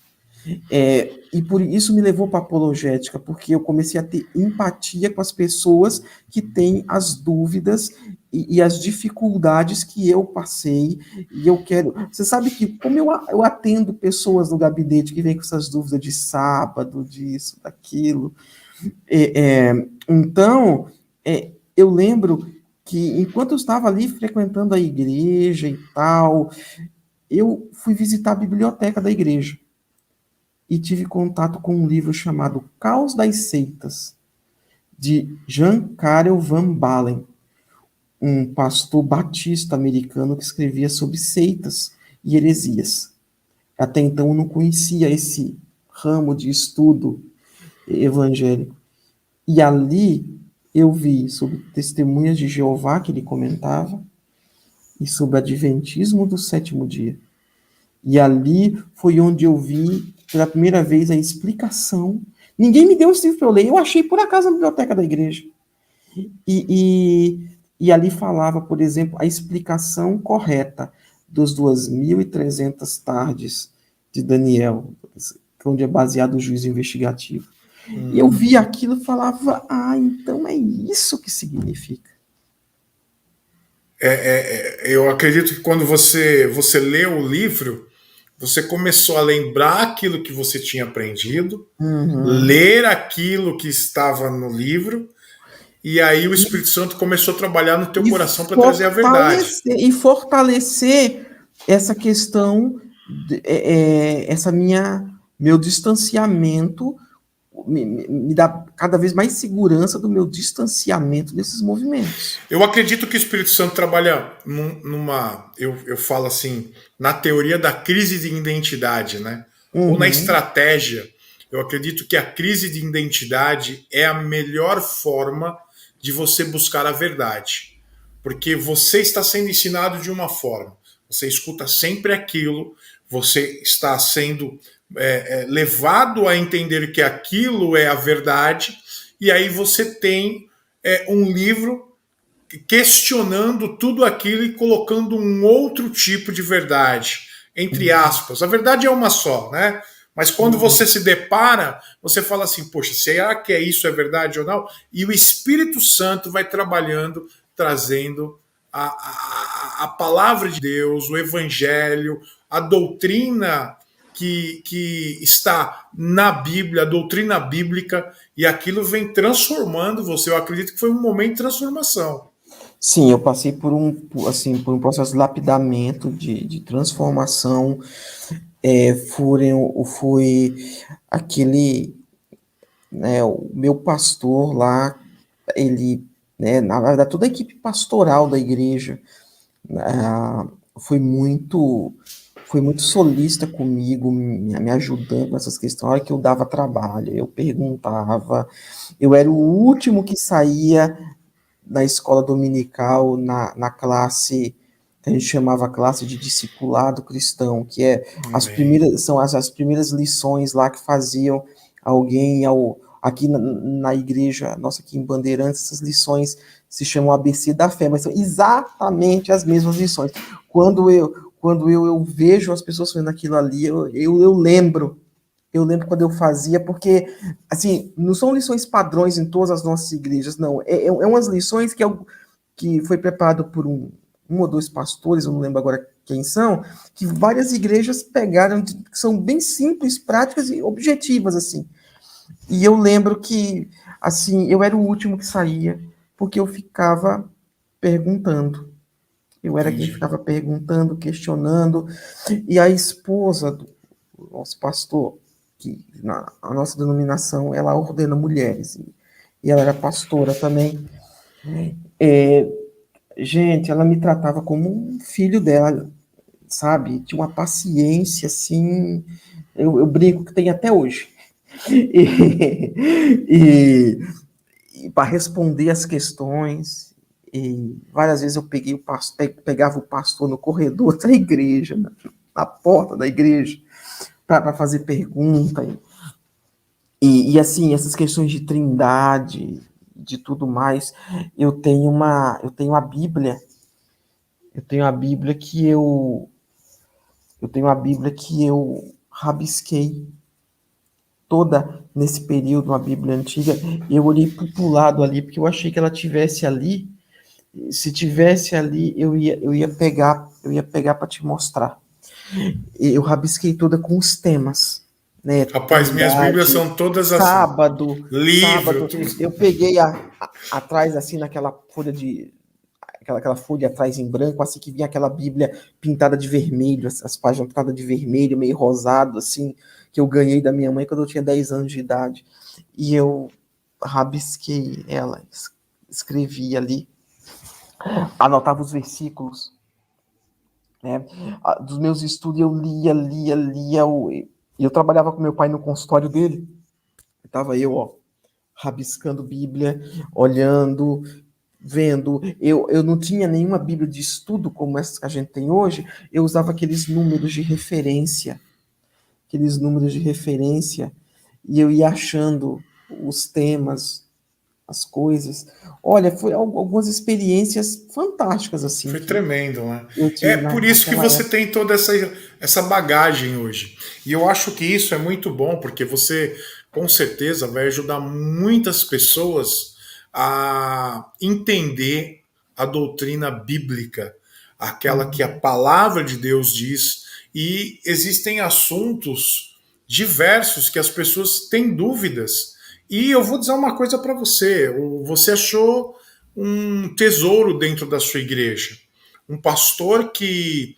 E por isso me levou para a apologética, porque eu comecei a ter empatia com as pessoas que têm as dúvidas e as dificuldades que eu passei, e eu quero... Você sabe que, como eu atendo pessoas no gabinete que vêm com essas dúvidas de sábado, disso, daquilo, então, eu lembro que, enquanto eu estava ali frequentando a igreja e tal, eu fui visitar a biblioteca da igreja, e tive contato com um livro chamado Caos das Seitas, de Jan Karel Van Balen, um pastor batista americano que escrevia sobre seitas e heresias. Até então eu não conhecia esse ramo de estudo evangélico. E ali eu vi sobre testemunhas de Jeová, que ele comentava, e sobre o adventismo do sétimo dia. E ali foi onde eu vi pela primeira vez a explicação. Ninguém me deu esse livro para eu ler, eu achei por acaso na biblioteca da igreja. E ali falava, por exemplo, a explicação correta dos 2.300 tardes de Daniel, onde é baseado o juízo investigativo. E eu vi aquilo e falava, então é isso que significa. Eu acredito que quando você leu o livro, você começou a lembrar aquilo que você tinha aprendido, ler aquilo que estava no livro, e aí o Espírito Santo começou a trabalhar no teu coração para trazer a verdade. E fortalecer essa questão, meu distanciamento me dá cada vez mais segurança do meu distanciamento desses movimentos. Eu acredito que o Espírito Santo trabalha numa, eu falo assim, na teoria da crise de identidade, né? Ou na estratégia. Eu acredito que a crise de identidade é a melhor forma de você buscar a verdade. Porque você está sendo ensinado de uma forma, você escuta sempre aquilo, você está sendo levado a entender que aquilo é a verdade, e aí você tem um livro questionando tudo aquilo e colocando um outro tipo de verdade, entre aspas. A verdade é uma só, né? Mas quando você se depara, você fala assim, poxa, será que é isso, é verdade ou não? E o Espírito Santo vai trabalhando, trazendo a palavra de Deus, o Evangelho, a doutrina que está na Bíblia, a doutrina bíblica, e aquilo vem transformando você. Eu acredito que foi um momento de transformação. Sim, eu passei por um processo de lapidamento, de transformação. Foi aquele, né, o meu pastor lá, ele, né, na verdade, toda a equipe pastoral da igreja foi muito solícita comigo, me ajudando nessas questões. A hora que eu dava trabalho, eu perguntava, eu era o último que saía na escola dominical, na classe que a gente chamava classe de discipulado cristão, que são as primeiras lições lá que faziam alguém aqui na igreja, nossa, aqui em Bandeirantes, essas lições se chamam ABC da fé, mas são exatamente as mesmas lições. Quando eu vejo as pessoas fazendo aquilo ali, eu lembro. Eu lembro quando eu fazia, porque, assim, não são lições padrões em todas as nossas igrejas, não. É umas lições que foi preparado por um ou dois pastores, eu não lembro agora quem são, que várias igrejas pegaram, que são bem simples, práticas e objetivas, assim. E eu lembro que, assim, eu era o último que saía, porque eu ficava perguntando. Eu era quem ficava perguntando, questionando, e a esposa do nosso pastor, que a nossa denominação, ela ordena mulheres, e ela era pastora também. Gente, ela me tratava como um filho dela, sabe? Tinha uma paciência, assim, eu brinco que tem até hoje. E, e para responder as questões, e várias vezes eu pegava o pastor no corredor da igreja, na porta da igreja, para fazer pergunta. E assim, essas questões de trindade, de tudo mais, eu tenho a Bíblia, eu tenho a Bíblia que eu rabisquei toda nesse período, uma Bíblia antiga, e eu olhei para o lado ali, porque eu achei que ela tivesse ali. Se tivesse ali, eu ia pegar para te mostrar. Eu rabisquei toda com os temas, né? Rapaz, minhas Bíblias Trindade, são todas assim. Livro, sábado, tudo. eu peguei atrás, assim, naquela folha aquela folha atrás em branco, assim, que vinha aquela Bíblia pintada de vermelho, as páginas pintadas de vermelho, meio rosado, assim, que eu ganhei da minha mãe quando eu tinha 10 anos de idade. E eu rabisquei ela, escrevi ali, anotava os versículos, né? Dos meus estudos eu lia. Eu trabalhava com meu pai no consultório dele. Estava eu, ó, rabiscando Bíblia, olhando, vendo. Eu não tinha nenhuma Bíblia de estudo como essa que a gente tem hoje. Eu usava aqueles números de referência. E eu ia achando os temas, as coisas. Olha, foi algumas experiências fantásticas, assim, Foi que tremendo, né? eu É tive por isso que naquela você época. tem toda essa bagagem hoje. E eu acho que isso é muito bom, porque você, com certeza, vai ajudar muitas pessoas a entender a doutrina bíblica, aquela que a palavra de Deus diz. E existem assuntos diversos que as pessoas têm dúvidas. E eu vou dizer uma coisa para você: você achou um tesouro dentro da sua igreja. Um pastor que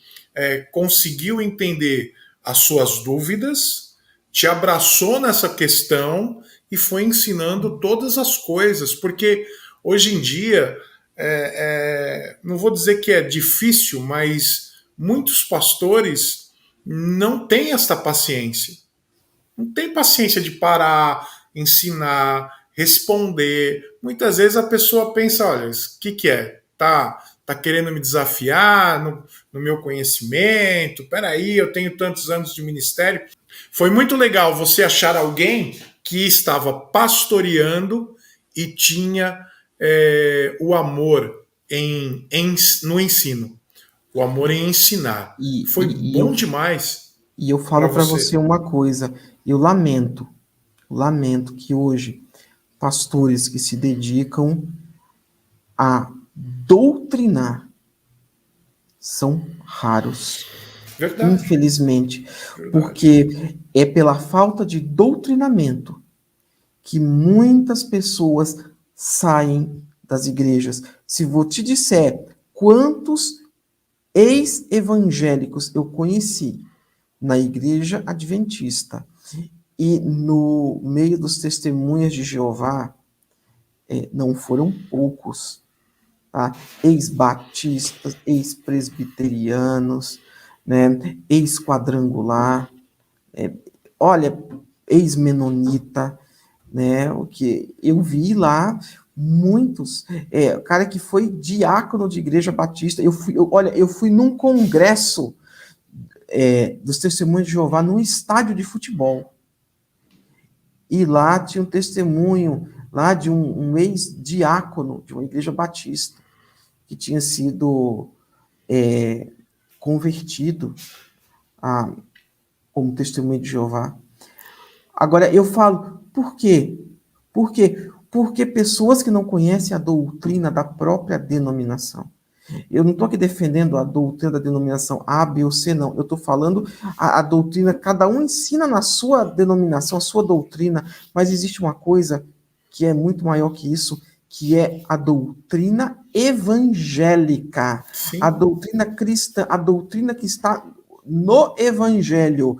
conseguiu entender as suas dúvidas, te abraçou nessa questão e foi ensinando todas as coisas, porque hoje em dia, não vou dizer que é difícil, mas muitos pastores não têm esta paciência. Não tem paciência de parar, ensinar, responder. Muitas vezes a pessoa pensa, olha, o que é? Tá querendo me desafiar no meu conhecimento? Peraí, eu tenho tantos anos de ministério. Foi muito legal você achar alguém que estava pastoreando e tinha o amor no ensino, o amor em ensinar. E, Foi e, e eu, bom demais e eu para falo para você você. uma coisa, eu lamento que hoje pastores que se dedicam a doutrinar são raros, Verdade, infelizmente, verdade. porque é pela falta de doutrinamento que muitas pessoas saem das igrejas. Se vou te disser quantos ex-evangélicos eu conheci na igreja adventista e no meio dos testemunhas de Jeová, não foram poucos, tá? Ex-batistas, ex-presbiterianos, né? Ex-quadrangular, olha, ex-menonita, né? O que eu vi lá muitos, cara que foi diácono de igreja batista, eu fui num congresso dos testemunhos de Jeová num estádio de futebol. E lá tinha um testemunho lá de um ex-diácono de uma igreja batista que tinha sido convertido a, como testemunho de Jeová. Agora, eu falo, por quê? Por quê? Porque pessoas que não conhecem a doutrina da própria denominação. Eu não estou aqui defendendo a doutrina da denominação A, B ou C, não. Eu estou falando a doutrina, cada um ensina na sua denominação, a sua doutrina, mas existe uma coisa que é muito maior que isso, que é a doutrina evangélica, a Sim, doutrina cristã, a doutrina que está no evangelho.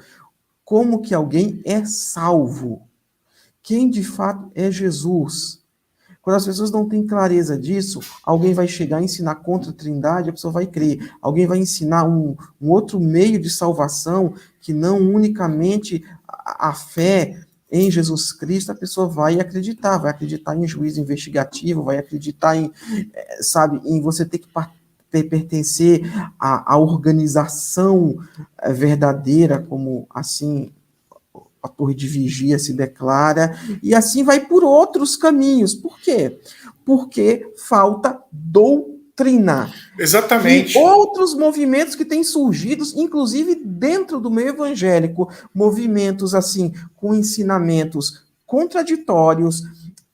Como que alguém é salvo? Quem de fato é Jesus? Quando as pessoas não têm clareza disso, alguém vai chegar e ensinar contra a Trindade, a pessoa vai crer. Alguém vai ensinar um outro meio de salvação, que não unicamente a fé em Jesus Cristo, a pessoa vai acreditar em juízo investigativo, vai acreditar em, sabe, em você ter que pertencer à organização verdadeira, como assim a torre de vigia se declara, e assim vai por outros caminhos. Por quê? Porque falta doutrina. E exatamente. outros movimentos que têm surgido, inclusive dentro do meio evangélico, movimentos assim, com ensinamentos contraditórios,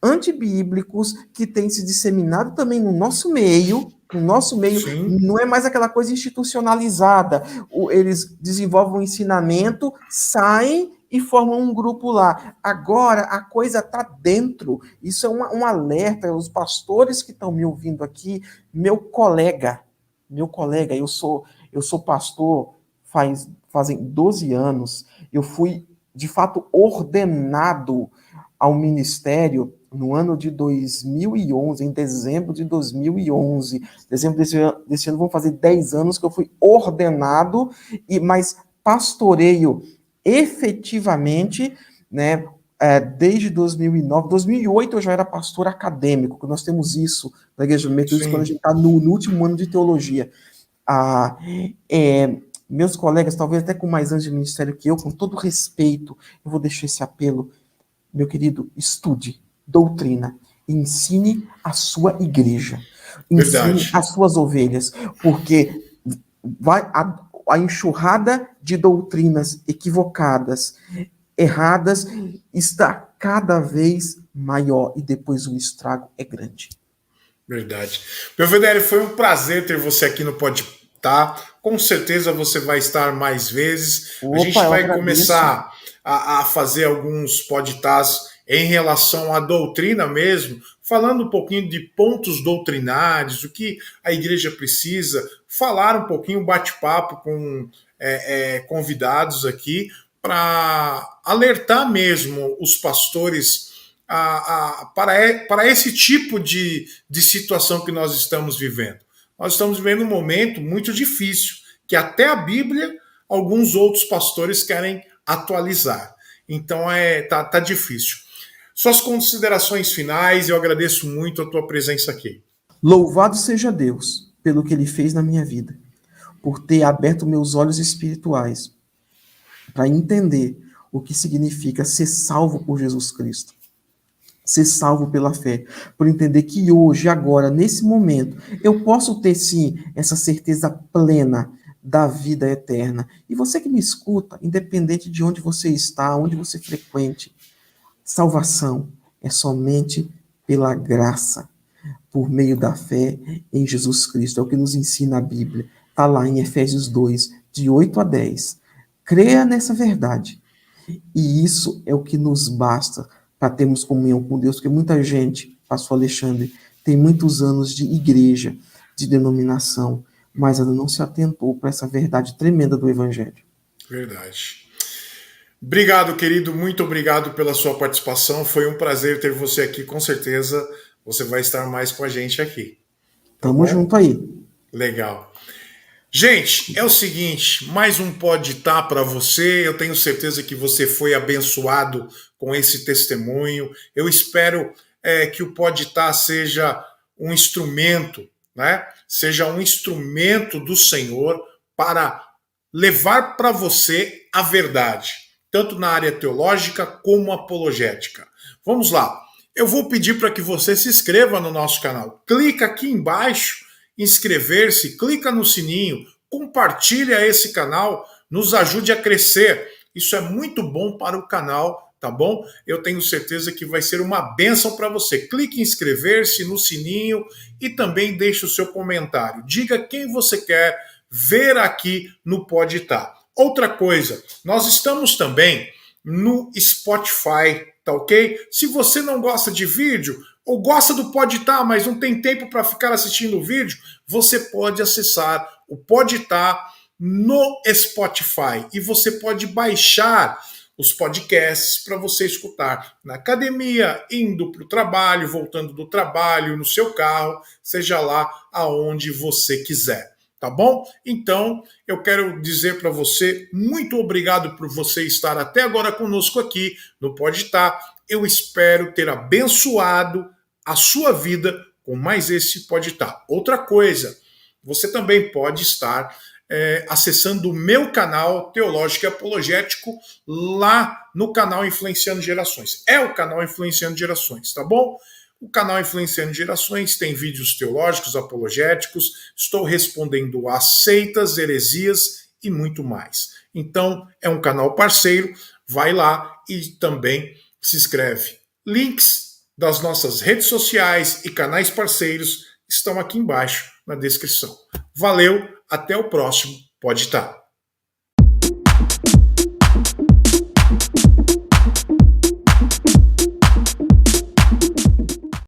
antibíblicos, que têm se disseminado também no nosso meio, Sim, não é mais aquela coisa institucionalizada. Eles desenvolvem um ensinamento, saem e formam um grupo lá. Agora a coisa está dentro. Isso é um alerta. Os pastores que estão me ouvindo aqui, meu colega, eu sou pastor fazem 12 anos. Eu fui de fato ordenado ao ministério no ano de 2011, em dezembro de 2011. Dezembro desse ano vão fazer 10 anos que eu fui ordenado, mas pastoreio efetivamente, né, desde 2009, 2008 eu já era pastor acadêmico, que nós temos isso na Igreja Metodista quando a sim. gente está no último ano de teologia. Ah, meus colegas, talvez até com mais anos de ministério que eu, com todo respeito, eu vou deixar esse apelo, meu querido, estude doutrina, ensine a sua igreja, ensine Verdade. as suas ovelhas, porque a enxurrada de doutrinas equivocadas, erradas, está cada vez maior e depois o estrago é grande. Verdade. Belvedere, foi um prazer ter você aqui no Pode Tá. Com certeza você vai estar mais vezes. A Opa, gente eu vai agradeço. começar a fazer alguns podcasts em relação à doutrina mesmo, falando um pouquinho de pontos doutrinários, o que a igreja precisa, falar um pouquinho, um bate-papo com convidados aqui, para alertar mesmo os pastores para esse tipo de situação que nós estamos vivendo. Nós estamos vivendo um momento muito difícil, que até a Bíblia, alguns outros pastores querem atualizar. Então tá difícil. Suas considerações finais, eu agradeço muito a tua presença aqui. Louvado seja Deus pelo que Ele fez na minha vida, por ter aberto meus olhos espirituais para entender o que significa ser salvo por Jesus Cristo. Ser salvo pela fé, por entender que hoje, agora, nesse momento, eu posso ter sim essa certeza plena da vida eterna. E você que me escuta, independente de onde você está, onde você frequente, salvação é somente pela graça, por meio da fé em Jesus Cristo. É o que nos ensina a Bíblia. Está lá em Efésios 2, de 8 a 10. Creia nessa verdade. E isso é o que nos basta para termos comunhão com Deus, porque muita gente, pastor Alexandre, tem muitos anos de igreja, de denominação, mas ela não se atentou para essa verdade tremenda do Evangelho. Verdade. Obrigado, querido, muito obrigado pela sua participação, foi um prazer ter você aqui, com certeza você vai estar mais com a gente aqui. Tamo junto aí. Legal. Gente, é o seguinte, mais um Pode Tá para você, eu tenho certeza que você foi abençoado com esse testemunho, eu espero que o Pode Tá seja um instrumento, né? Seja um instrumento do Senhor para levar para você a verdade, tanto na área teológica como apologética. Vamos lá, eu vou pedir para que você se inscreva no nosso canal, clica aqui embaixo, inscrever-se, clica no sininho, compartilha esse canal, nos ajude a crescer. Isso é muito bom para o canal, tá bom? Eu tenho certeza que vai ser uma bênção para você. Clique em inscrever-se no sininho e também deixe o seu comentário. Diga quem você quer ver aqui no Pode Tá. Outra coisa, nós estamos também no Spotify, tá ok? Se você não gosta de vídeo, ou gosta do Pode Tá, mas não tem tempo para ficar assistindo o vídeo, você pode acessar o Pode Tá no Spotify e você pode baixar os podcasts para você escutar na academia, indo para o trabalho, voltando do trabalho, no seu carro, seja lá aonde você quiser. Tá bom? Então, eu quero dizer para você, muito obrigado por você estar até agora conosco aqui no Pode Tá. Eu espero ter abençoado a sua vida com mais esse Pode Tá. Outra coisa, você também pode estar acessando o meu canal Teológico e Apologético lá no canal Influenciando Gerações. É o canal Influenciando Gerações, tá bom? O canal Influenciando Gerações tem vídeos teológicos, apologéticos, estou respondendo a seitas, heresias e muito mais. Então, é um canal parceiro, vai lá e também se inscreve. Links das nossas redes sociais e canais parceiros estão aqui embaixo na descrição. Valeu, até o próximo Pode Tá.